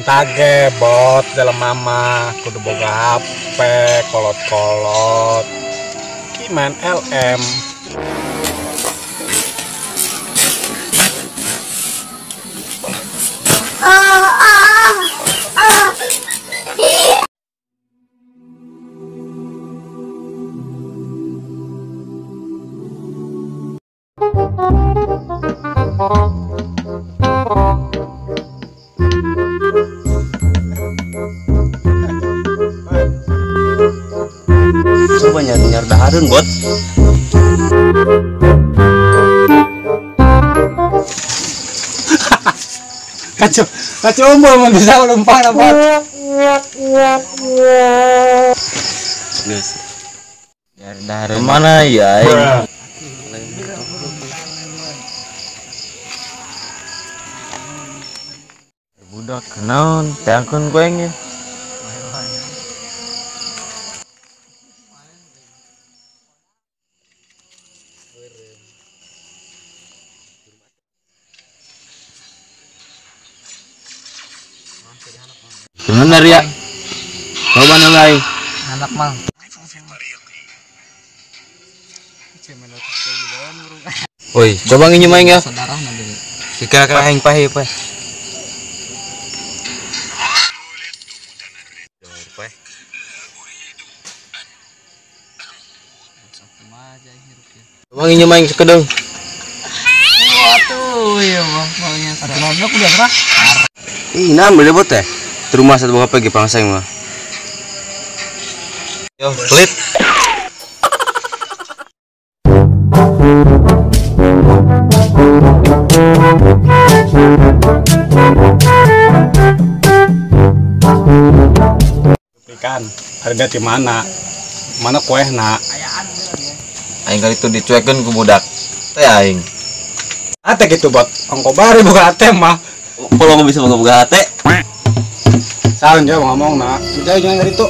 Entage bot dalam mama kudu boga HP kolot-kolot kiman LM. Coba nyari dahareun bot. Kacau umur mun bisa lempar bot. Geus. Nyari dahareun mana ya? Budak kenaon teangkeun goeng ya. Bener ya. Coba nilai Anak mang. Woi, coba nginjem aing ya. Saudara nanti. Kira-kira aing pahe pa. Coba nginjem aing sekedeng. Waduh, iya mah maunya. Aturannya kudu serah. Ih, nah beli bot teh. Di rumah satu bawa pergi pangseng mah. Yo, pelit. Ikan harga di mana? Mana kuehna? Aing kali itu dicuekeun ku budak. Teh aing. Ate gitu bot. Ongko bari buka ate mah. Kalau nggak bisa buka hati. Salah dia ngomong nak. Jangan dari itu.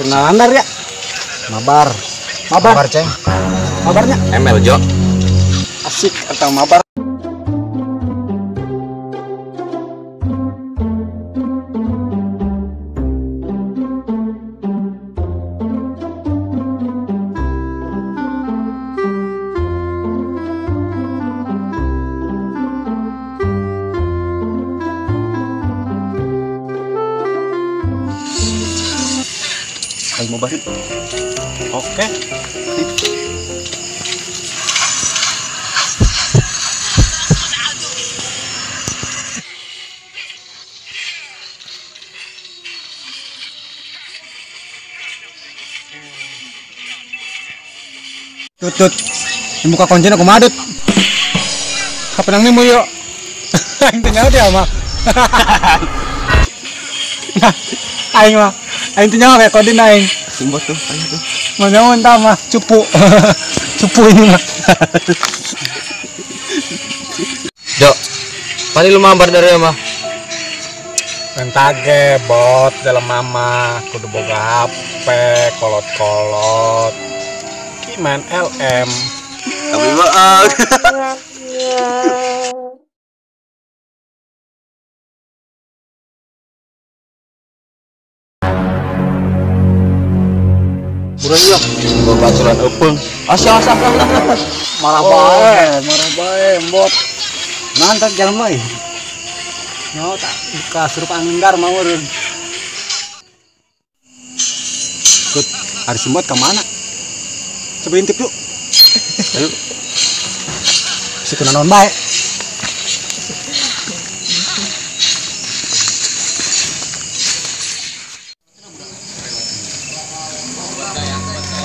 Kenalan dar ya? Mabar. Mabar ceng. Mabarnya ML Jo. asik atau mabar. Aing mau balik. Oke. Tut, buka kuncinya aku madut. Kapan nang nimu yuk? Aing teu nyaho dia mah. Aing mah, aing teu nyaho kayak kodin aing. Simbot tuh, aing tuh. Mau nyaho entah mah, cupu. Cupu ini mah. Jo. Paling lu mabar dari mah. Entage bot dalam mama kudu boga HP kolot-kolot kiman LM. Tapi baag. Buruan yuk, baturan eupeng. Asa Marah bae bot. Nanti jalan mah. Nyaho tak buka surup angin dar mau eureun. Kut, hari simbot ke mana? Coba intip yuk. Ayo. Situ naon bae.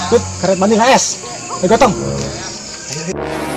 Kut, karet mandi es. Ayo gotong. Ayo.